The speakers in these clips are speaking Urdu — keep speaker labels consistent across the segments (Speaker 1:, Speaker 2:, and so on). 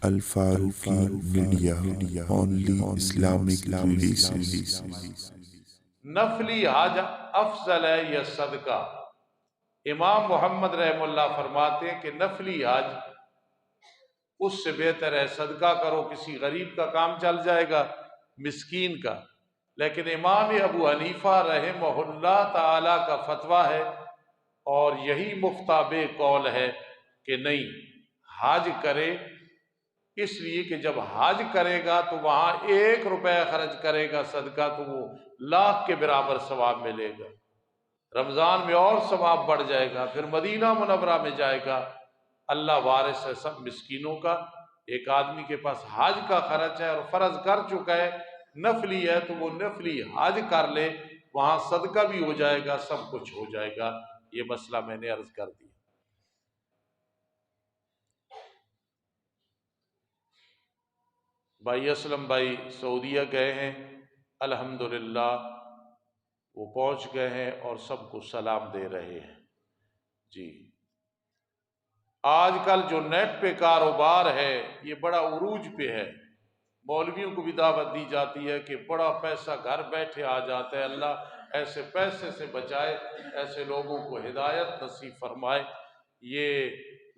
Speaker 1: Al-Faruqi media, only Islamic relations.
Speaker 2: نفلی حج افضل ہے یا صدقہ؟ امام محمد رحم اللہ فرماتے ہیں کہ نفلی حج اس سے بہتر ہے صدقہ کرو، کسی غریب کا کام چل جائے گا، مسکین کا۔ لیکن امام ابو حنیفہ رحمہ اللہ تعالی کا فتویٰ ہے اور یہی مفتاب قول ہے کہ نہیں، حج کرے، اس لیے کہ جب حج کرے گا تو وہاں 1 روپے خرچ کرے گا صدقہ تو وہ لاکھ کے برابر ثواب ملے گا، رمضان میں اور ثواب بڑھ جائے گا، پھر مدینہ منورہ میں جائے گا، اللہ وارث ہے سب مسکینوں کا۔ ایک آدمی کے پاس حج کا خرچ ہے اور فرض کر چکا ہے، نفلی ہے تو وہ نفلی حج کر لے، وہاں صدقہ بھی ہو جائے گا، سب کچھ ہو جائے گا۔ یہ مسئلہ میں نے عرض کر دیا۔ بھائی اسلم بھائی سعودیہ گئے ہیں، الحمدللہ وہ پہنچ گئے ہیں اور سب کو سلام دے رہے ہیں۔ جی آج کل جو نیٹ پہ کاروبار ہے یہ بڑا عروج پہ ہے، مولویوں کو بھی دعوت دی جاتی ہے کہ بڑا پیسہ گھر بیٹھے آ جاتا ہے، اللہ ایسے پیسے سے بچائے، ایسے لوگوں کو ہدایت نصیب فرمائے۔ یہ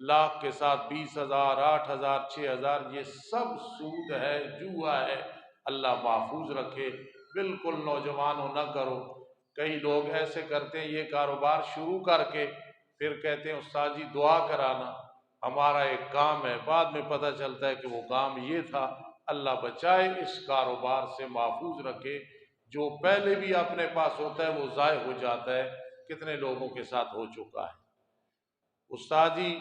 Speaker 2: لاکھ کے ساتھ 20,000 8,000 6,000 یہ سب سود ہے، جوا ہے، اللہ محفوظ رکھے۔ بالکل نوجوانوں نہ کرو۔ کئی لوگ ایسے کرتے ہیں، یہ کاروبار شروع کر کے پھر کہتے ہیں استاد جی دعا کرانا، ہمارا ایک کام ہے، بعد میں پتہ چلتا ہے کہ وہ کام یہ تھا۔ اللہ بچائے، اس کاروبار سے محفوظ رکھے۔ جو پہلے بھی اپنے پاس ہوتا ہے وہ ضائع ہو جاتا ہے، کتنے لوگوں کے ساتھ ہو چکا ہے۔ استاد جی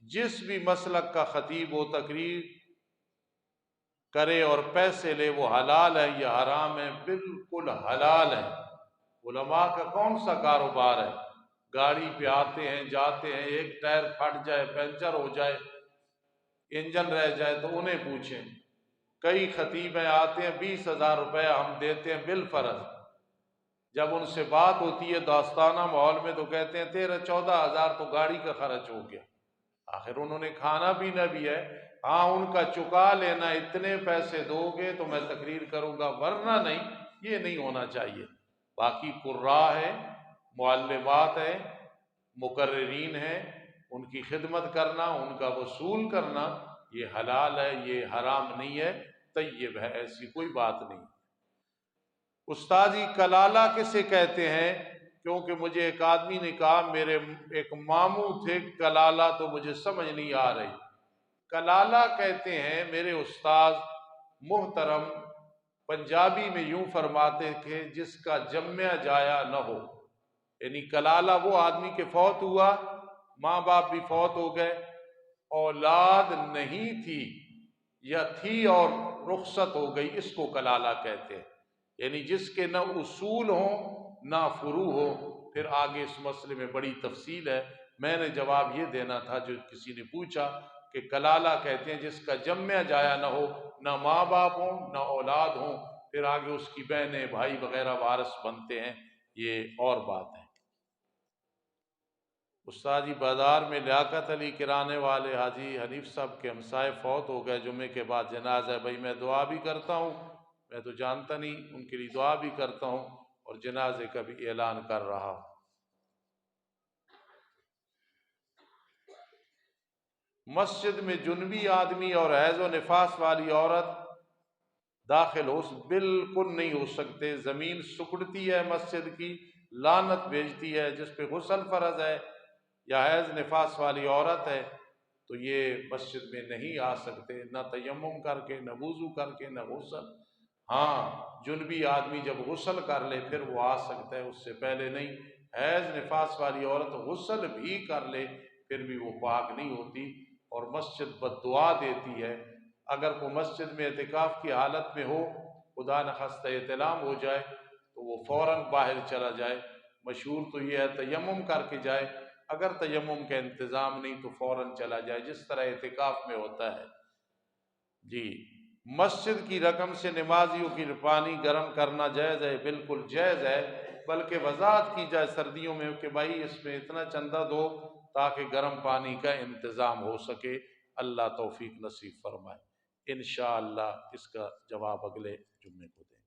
Speaker 2: جس بھی مسلک کا خطیب ہو تقریر کرے اور پیسے لے، وہ حلال ہے یا حرام ہے؟ بالکل حلال ہے۔ علماء کا کون سا کاروبار ہے؟ گاڑی پہ آتے ہیں جاتے ہیں، ایک ٹائر پھٹ جائے، پنچر ہو جائے، انجن رہ جائے تو انہیں پوچھیں۔ کئی خطیب آتے ہیں 20,000 روپے ہم دیتے ہیں بالفرض، جب ان سے بات ہوتی ہے دوستانہ ماحول میں تو کہتے ہیں 13-14,000 تو گاڑی کا خرچ ہو گیا۔ آخر انہوں نے کھانا پینا بھی ہے، ہاں ان کا چکا لینا، اتنے پیسے دو گے تو میں تقریر کروں گا، ورنہ نہیں، یہ نہیں ہونا چاہیے۔ باقی قراء ہے، معلمات ہیں، مقررین ہیں، ان کی خدمت کرنا، ان کا وصول کرنا، یہ حلال ہے، یہ حرام نہیں ہے، طیب ہے، ایسی کوئی بات نہیں۔ استاد جی کلالہ کسے کہتے ہیں؟ کیونکہ مجھے ایک آدمی نے کہا میرے ایک ماموں تھے کلالہ، تو مجھے سمجھ نہیں آ رہی۔ کلالہ کہتے ہیں میرے استاد محترم پنجابی میں یوں فرماتے تھے جس کا جمع جایا نہ ہو، یعنی کلالہ وہ آدمی کے فوت ہوا، ماں باپ بھی فوت ہو گئے، اولاد نہیں تھی یا تھی اور رخصت ہو گئی، اس کو کلالہ کہتے ہیں، یعنی جس کے نہ اصول ہوں نہ فروع ہو۔ پھر آگے اس مسئلے میں بڑی تفصیل ہے، میں نے جواب یہ دینا تھا جو کسی نے پوچھا کہ کلالہ کہتے ہیں جس کا جمع جایا نہ ہو، نہ ماں باپ ہوں نہ اولاد ہوں، پھر آگے اس کی بہنیں بھائی وغیرہ وارث بنتے ہیں، یہ اور بات ہے۔ استاد جی بازار میں لیاقت علی کرانے والے حاجی حنیف صاحب کے ہمسائے فوت ہو گئے، جمعے کے بعد جنازہ ہے، بھائی میں دعا بھی کرتا ہوں، میں تو جانتا نہیں، ان کے لیے دعا بھی کرتا ہوں اور جنازے کا بھی اعلان کر رہا ہوں۔ مسجد میں جنبی آدمی اور حیض و نفاس والی عورت داخل بالکل نہیں ہو سکتے۔ زمین سکڑتی ہے مسجد کی، لعنت بھیجتی ہے، جس پہ غسل فرض ہے یا حیض نفاس والی عورت ہے تو یہ مسجد میں نہیں آ سکتے، نہ تیمم کر کے، نہ وضو کر کے، نہ غسل۔ ہاں جنبی آدمی جب غسل کر لے پھر وہ آ سکتا ہے، اس سے پہلے نہیں۔ حیض نفاس والی عورت غسل بھی کر لے پھر بھی وہ پاک نہیں ہوتی، اور مسجد بد دعا دیتی ہے۔ اگر کوئی مسجد میں اعتکاف کی حالت میں ہو، خدا نخواستہ احتلام ہو جائے تو وہ فوراً باہر چلا جائے۔ مشہور تو یہ ہے تیمم کر کے جائے، اگر تیمم کا انتظام نہیں تو فوراً چلا جائے، جس طرح اعتکاف میں ہوتا ہے۔ جی مسجد کی رقم سے نمازیوں کی پانی گرم کرنا جائز ہے؟ بالکل جائز ہے، بلکہ وضاحت کی جائے سردیوں میں کہ بھائی اس میں اتنا چندہ دو تاکہ گرم پانی کا انتظام ہو سکے۔ اللہ توفیق نصیب فرمائے۔ انشاءاللہ اس کا جواب اگلے جمعے کو دیں گے۔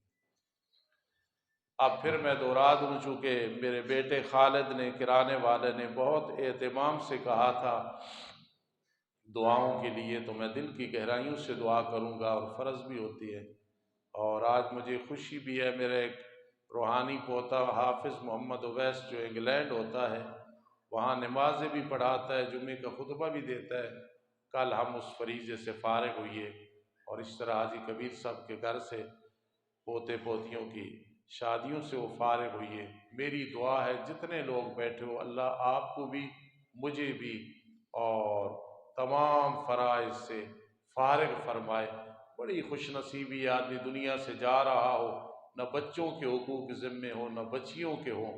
Speaker 2: اب پھر میں دوہرا دوں، چونکہ میرے بیٹے خالد نے، کرانے والے نے بہت اہتمام سے کہا تھا دعاؤں کے لیے، تو میں دل کی گہرائیوں سے دعا کروں گا، اور فرض بھی ہوتی ہے۔ اور آج مجھے خوشی بھی ہے، میرا ایک روحانی پوتا حافظ محمد اویس جو انگلینڈ ہوتا ہے، وہاں نمازیں بھی پڑھاتا ہے، جمعے کا خطبہ بھی دیتا ہے۔ کل ہم اس فریضے سے فارغ ہوئے، اور اس طرح حاجی کبیر صاحب کے گھر سے پوتے پوتیوں کی شادیوں سے وہ فارغ ہوئیے۔ میری دعا ہے جتنے لوگ بیٹھے ہو، اللہ آپ کو بھی، مجھے بھی، اور تمام فرائض سے فارغ فرمائے۔ بڑی خوش نصیبی ہے، آدمی دنیا سے جا رہا ہو، نہ بچوں کے حقوق ذمے ہو، نہ بچیوں کے ہوں،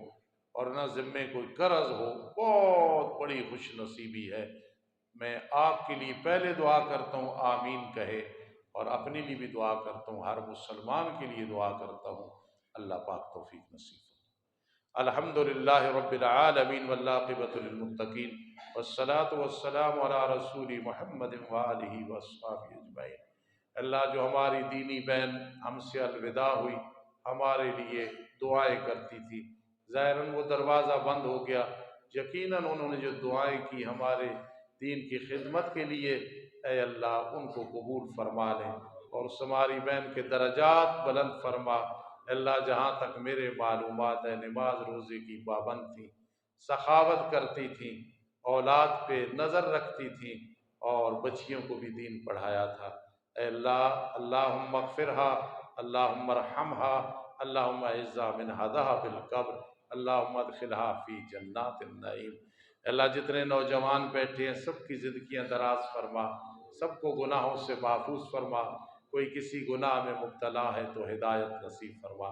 Speaker 2: اور نہ ذمے کوئی قرض ہو۔ بہت بڑی خوش نصیبی ہے۔ میں آپ کے لیے پہلے دعا کرتا ہوں، آمین کہے، اور اپنے لیے بھی دعا کرتا ہوں، ہر مسلمان کے لیے دعا کرتا ہوں، اللہ پاک توفیق نصیب۔ الحمدللہ رب العالمین والعاقبۃ للمتقین، والصلاة والسلام علی رسول محمد وآلہ وصحبہ اجمعین۔ اللہ جو ہماری دینی بہن ہم سے الوداع ہوئی، ہمارے لیے دعائیں کرتی تھی، ظاہراً وہ دروازہ بند ہو گیا، یقیناً انہوں نے جو دعائیں کی ہمارے دین کی خدمت کے لیے، اے اللہ ان کو قبول فرما لیں، اور اس ہماری بہن کے درجات بلند فرما۔ اللہ جہاں تک میرے معلومات ہے، نماز روزے کی پابند تھیں، سخاوت کرتی تھیں، اولاد پہ نظر رکھتی تھیں، اور بچیوں کو بھی دین پڑھایا تھا۔ اے اللہ، اللہم اغفرہا، اللہم ارحمہا، اللہم اعزہا من عذاب القبر، اللہم ادخلہا فی جنات النعیم۔ اللہ جتنے نوجوان بیٹھے ہیں سب کی زندگیاں دراز فرما، سب کو گناہوں سے محفوظ فرما، کوئی کسی گناہ میں مبتلا ہے تو ہدایت نصیب فرما۔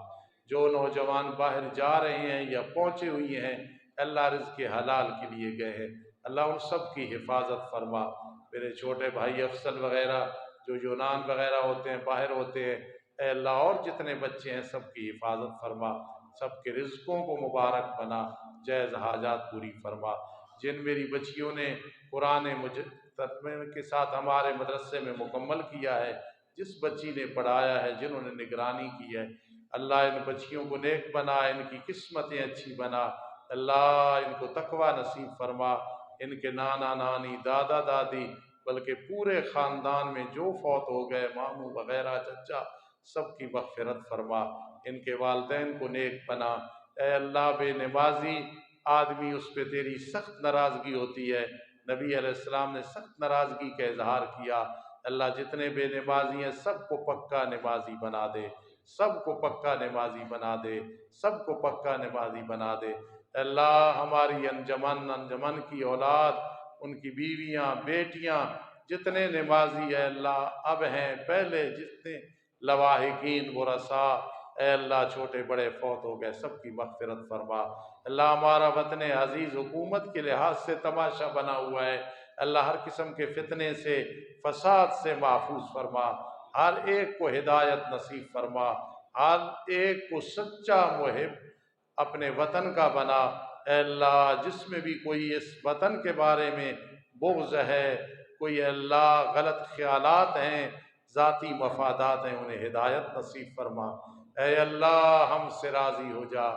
Speaker 2: جو نوجوان باہر جا رہے ہیں یا پہنچے ہوئے ہیں، اللہ رزق حلال کے لیے گئے ہیں، اللہ ان سب کی حفاظت فرما۔ میرے چھوٹے بھائی افضل وغیرہ جو یونان وغیرہ ہوتے ہیں، باہر ہوتے ہیں، اے اللہ اور جتنے بچے ہیں سب کی حفاظت فرما، سب کے رزقوں کو مبارک بنا، جائز حاجات پوری فرما۔ جن میری بچیوں نے قرآن ترجمے کے ساتھ ہمارے مدرسے میں مکمل کیا ہے، جس بچی نے پڑھایا ہے، جنہوں نے نگرانی کی ہے، اللہ ان بچیوں کو نیک بنا، ان کی قسمتیں اچھی بنا، اللہ ان کو تقوی نصیب فرما۔ ان کے نانا نانی، دادا دادی، بلکہ پورے خاندان میں جو فوت ہو گئے، ماموں وغیرہ، چچا، سب کی مغفرت فرما۔ ان کے والدین کو نیک بنا۔ اے اللہ بے نمازی آدمی، اس پہ تیری سخت ناراضگی ہوتی ہے، نبی علیہ السلام نے سخت ناراضگی کا اظہار کیا۔ اللہ جتنے بے نمازی ہیں سب کو پکا نمازی بنا دے، سب کو پکا نمازی بنا دے، سب کو پکا نمازی بنا دے۔ اللہ ہماری انجمن کی اولاد، ان کی بیویاں، بیٹیاں، جتنے نمازی ہے اللہ اب ہیں، پہلے جتنے لواحقین ورثاء، اے اللہ چھوٹے بڑے فوت ہو گئے، سب کی مغفرت فرما۔ اللہ ہمارا وطن عزیز حکومت کے لحاظ سے تماشا بنا ہوا ہے، اللہ ہر قسم کے فتنے سے، فساد سے محفوظ فرما، ہر ایک کو ہدایت نصیب فرما، ہر ایک کو سچا محب اپنے وطن کا بنا۔ اے اللہ جس میں بھی کوئی اس وطن کے بارے میں بغض ہے، کوئی اللہ غلط خیالات ہیں، ذاتی مفادات ہیں، انہیں ہدایت نصیب فرما۔ اے اللہ ہم سے راضی ہو جا،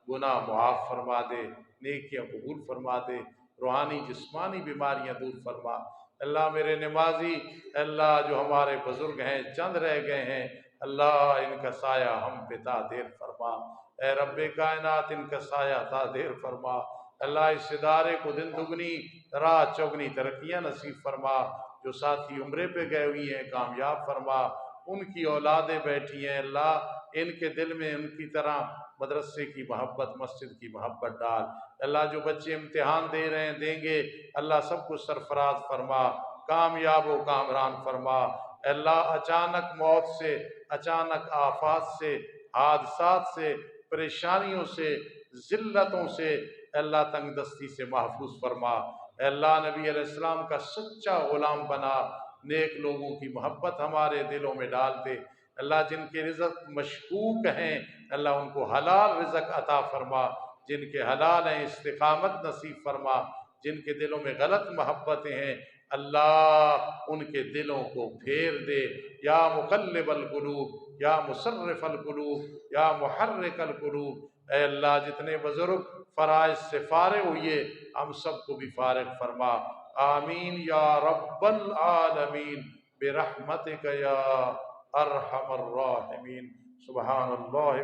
Speaker 2: گناہ معاف فرما دے، نیکیاں قبول فرما دے، روحانی جسمانی بیماریاں دور فرما۔ اللہ میرے نمازی، اللہ جو ہمارے بزرگ ہیں چند رہ گئے ہیں، اللہ ان کا سایہ ہم پہ تعدیر فرما۔ اے رب کائنات ان کا سایہ تعدیر فرما۔ اللہ اس ادارے کو دن دگنی رات چوگنی ترقیاں نصیب فرما۔ جو ساتھی عمرے پہ گئے ہوئی ہیں کامیاب فرما، ان کی اولادیں بیٹھی ہیں، اللہ ان کے دل میں ان کی طرح مدرسے کی محبت، مسجد کی محبت ڈال۔ اللہ جو بچے امتحان دے رہے ہیں، دیں گے، اللہ سب کو سرفراز فرما، کامیاب و کامران فرما۔ اللہ اچانک موت سے، اچانک آفات سے، حادثات سے، پریشانیوں سے، ذلتوں سے، اللہ تنگ دستی سے محفوظ فرما۔ اے اللہ نبی علیہ السلام کا سچا غلام بنا، نیک لوگوں کی محبت ہمارے دلوں میں ڈال دے۔ اللہ جن کے رزق مشکوک ہیں اللہ ان کو حلال رزق عطا فرما، جن کے حلال ہیں استقامت نصیب فرما، جن کے دلوں میں غلط محبتیں ہیں اللہ ان کے دلوں کو پھیر دے، یا مقلب القلوب یا مصرف القلوب یا محرک القلوب، اے اللہ جتنے بزرگ فرائض سے فارغ ہوئے ہم سب کو بھی فارغ فرما، آمین یا رب العالمین برحمتک یا ارحم الراحمین، سبحان اللہ۔